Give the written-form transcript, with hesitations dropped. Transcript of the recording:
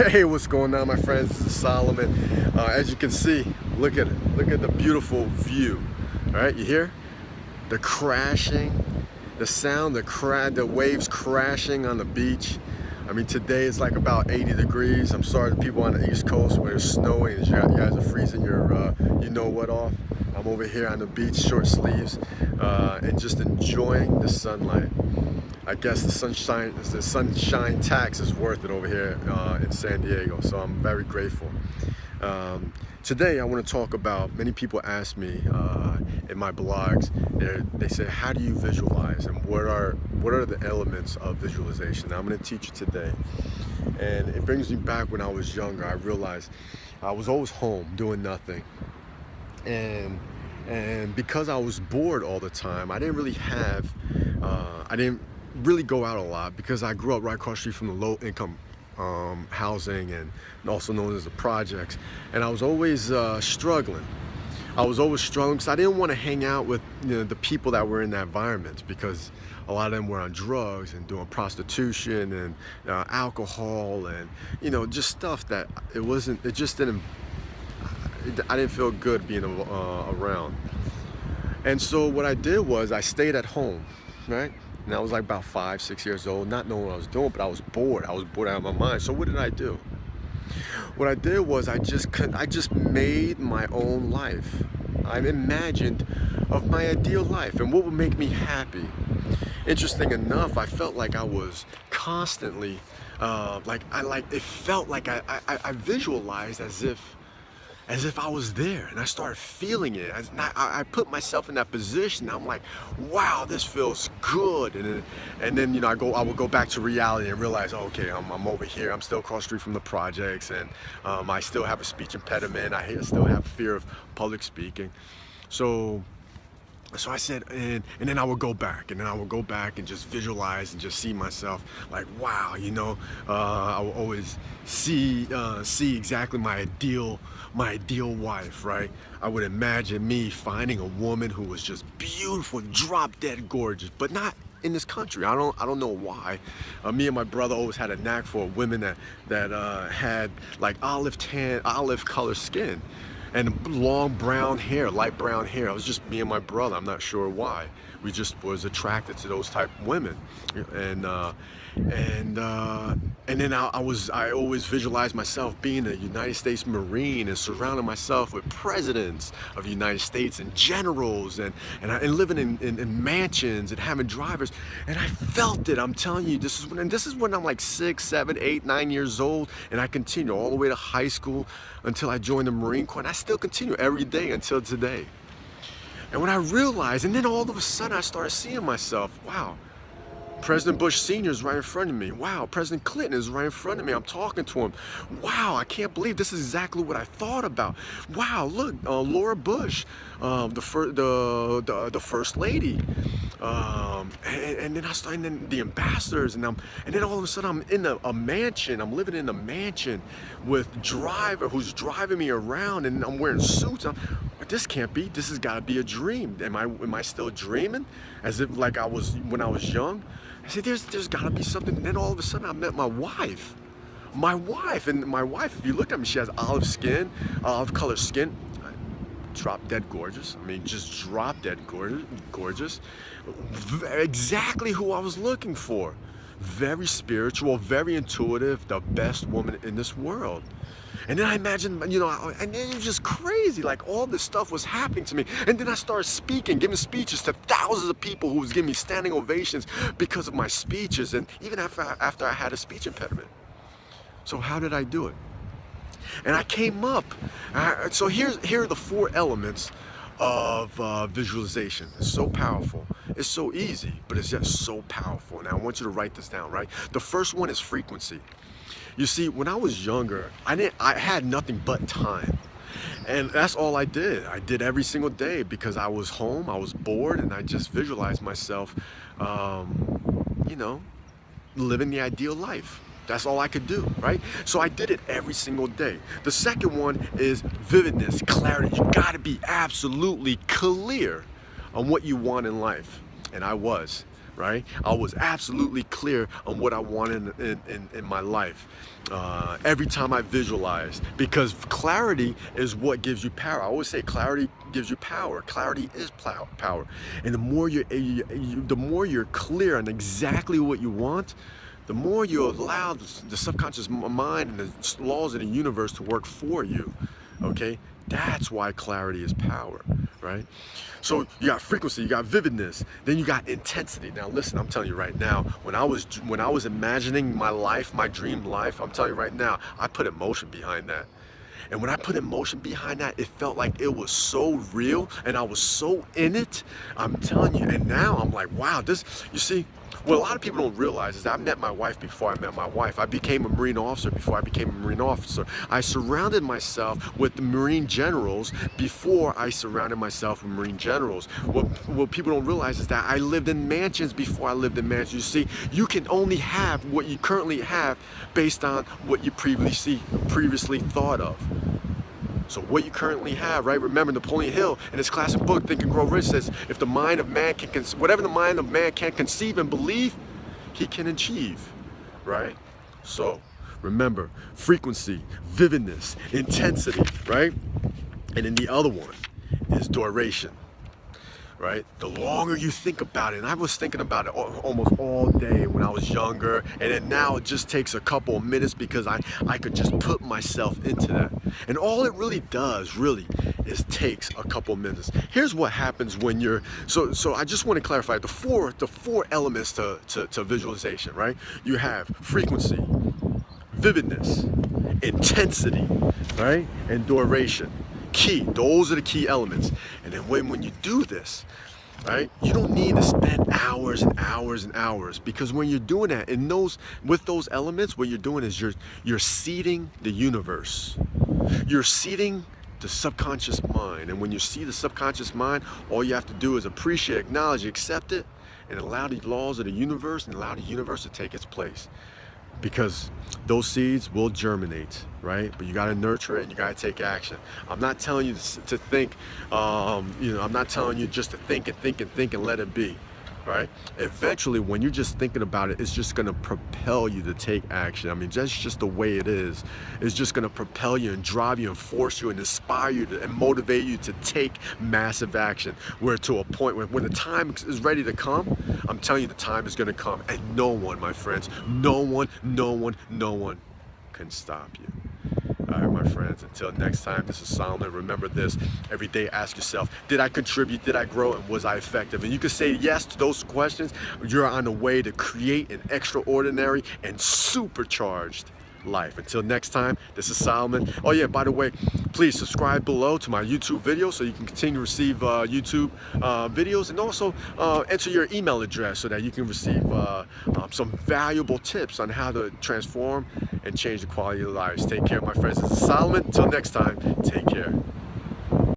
Hey, what's going on, my friends? This is Solomon. As you can see, look at it. Look at the beautiful view. All right, you hear the crashing, the sound, the waves crashing on the beach. I mean, today it's like about 80 degrees. I'm sorry to people on the East Coast where it's snowing and you guys are freezing your, you know what off. I'm over here on the beach, short sleeves, and just enjoying the sunlight. I guess the sunshine tax is worth it over here in San Diego, so I'm very grateful. Today I want to talk about, many people ask me in my blogs, they say, how do you visualize and what are the elements of visualization? Now, I'm going to teach you today, and it brings me back when I was younger. I realized I was always home doing nothing, and because I was bored all the time, I didn't really go out a lot because I grew up right across the street from the low income housing, and also known as the projects, and I was always struggling. I was always struggling because I didn't want to hang out with the people that were in that environment, because a lot of them were on drugs and doing prostitution and alcohol and just stuff that I didn't feel good being around. And so what I did was I stayed at home, right? And I was like about 5-6 years old, not knowing what I was doing, but I was bored. I was bored out of my mind. So what did I do? What I did was I just made my own life. I imagined of my ideal life and what would make me happy. Interesting enough, I felt like I was constantly, it felt like I visualized as if I was there, and I started feeling it. I put myself in that position. I'm like, wow, this feels good. And then I would go back to reality and realize, oh, okay, I'm over here. I'm still across the street from the projects, and I still have a speech impediment. I still have fear of public speaking. So I said, and then I would go back, and just visualize and just see myself like, wow, I would always see exactly my ideal wife, right? I would imagine me finding a woman who was just beautiful, drop dead gorgeous, but not in this country. I don't know why. Me and my brother always had a knack for women that had like olive color skin and long brown hair, light brown hair. It was just me and my brother. I'm not sure why. We just was attracted to those type of women, and then I always visualized myself being a United States Marine and surrounding myself with presidents of the United States and generals and living in mansions and having drivers. And I felt it. I'm telling you, this is when I'm like 6, 7, 8, 9 years old, and I continue all the way to high school until I joined the Marine Corps, and I still continue every day until today. And when I realized, and then all of a sudden I started seeing myself, wow, President Bush Sr. is right in front of me. Wow, President Clinton is right in front of me. I'm talking to him. Wow, I can't believe this is exactly what I thought about. Wow, look, Laura Bush, the First Lady, and then the ambassadors, and then all of a sudden I'm in a mansion. I'm living in a mansion with driver who's driving me around, and I'm wearing suits. This can't be. This has got to be a dream. Am I still dreaming? As if like I was when I was young. I said, there's got to be something. And then all of a sudden I met my wife. And my wife, if you look at me, she has olive color skin. Drop dead gorgeous. I mean, just drop dead gorgeous. Exactly who I was looking for. Very spiritual, very intuitive, the best woman in this world. And then I imagined, and then it was just crazy. Like all this stuff was happening to me. And then I started giving speeches to thousands of people who was giving me standing ovations because of my speeches, and even after I had a speech impediment. So how did I do it? And I came up. So here are the 4 elements of visualization. It's so powerful. It's so easy, but it's just so powerful. Now I want you to write this down, right? The first one is frequency. You see, when I was younger, I had nothing but time. And that's all I did. I did every single day because I was home, I was bored, and I just visualized myself, living the ideal life. That's all I could do, right? So I did it every single day. The second one is vividness, clarity. You gotta be absolutely clear on what you want in life. And I was. right? I was absolutely clear on what I wanted in my life. Every time I visualized, because clarity is what gives you power. I always say clarity gives you power. Clarity is power. And the more you're clear on exactly what you want, the more you allow the subconscious mind and the laws of the universe to work for you, okay? That's why clarity is power, right? So you got frequency, you got vividness, then you got intensity. Now listen, I'm telling you right now, when I was imagining my life, my dream life, I'm telling you right now, I put emotion behind that. And when I put emotion behind that, it felt like it was so real and I was so in it. I'm telling you, and now I'm like, wow, this, you see, what a lot of people don't realize is that I met my wife before I met my wife. I became a Marine officer before I became a Marine officer. I surrounded myself with the Marine generals before I surrounded myself with Marine generals. What people don't realize is that I lived in mansions before I lived in mansions. You see, you can only have what you currently have based on what you previously thought of. So what you currently have, right? Remember Napoleon Hill in his classic book, Think and Grow Rich, says, if the mind of man can, whatever the mind of man can conceive and believe, he can achieve, right? So remember, frequency, vividness, intensity, right? And then the other one is duration. Right? The longer you think about it, and I was thinking about it almost all day when I was younger, and then now it just takes a couple of minutes because I could just put myself into that. And all it really does, is takes a couple of minutes. Here's what happens when you're, so I just want to clarify the four elements to visualization, right? You have frequency, vividness, intensity, right? And duration. Key, those are the key elements. And then when you do this, right, you don't need to spend hours and hours and hours, because when you're doing that with those elements, what you're doing is you're seeding the universe. You're seeding the subconscious mind. And when you see the subconscious mind, all you have to do is appreciate, acknowledge, accept it, and allow the laws of the universe and allow the universe to take its place. Because those seeds will germinate, right? But you got to nurture it and you got to take action. I'm not telling you to think, I'm not telling you just to think and think and think and let it be, right? Eventually, when you're just thinking about it, it's just going to propel you to take action. I mean, that's just the way it is. It's just going to propel you and drive you and force you and inspire you and motivate you to take massive action. Where to a point where when the time is ready to come, I'm telling you, the time is going to come, and no one, my friends, no one can stop you. All right, my friends, until next time, this is Solomon. Remember this, every day ask yourself, did I contribute, did I grow, and was I effective? And you can say yes to those questions. You're on the way to create an extraordinary and supercharged life. Until next time, this is Solomon. Oh yeah, by the way, please subscribe below to my YouTube video so you can continue to receive YouTube videos, and also enter your email address so that you can receive some valuable tips on how to transform and change the quality of lives. Take care, my friends. This is Solomon. Until next time, take care.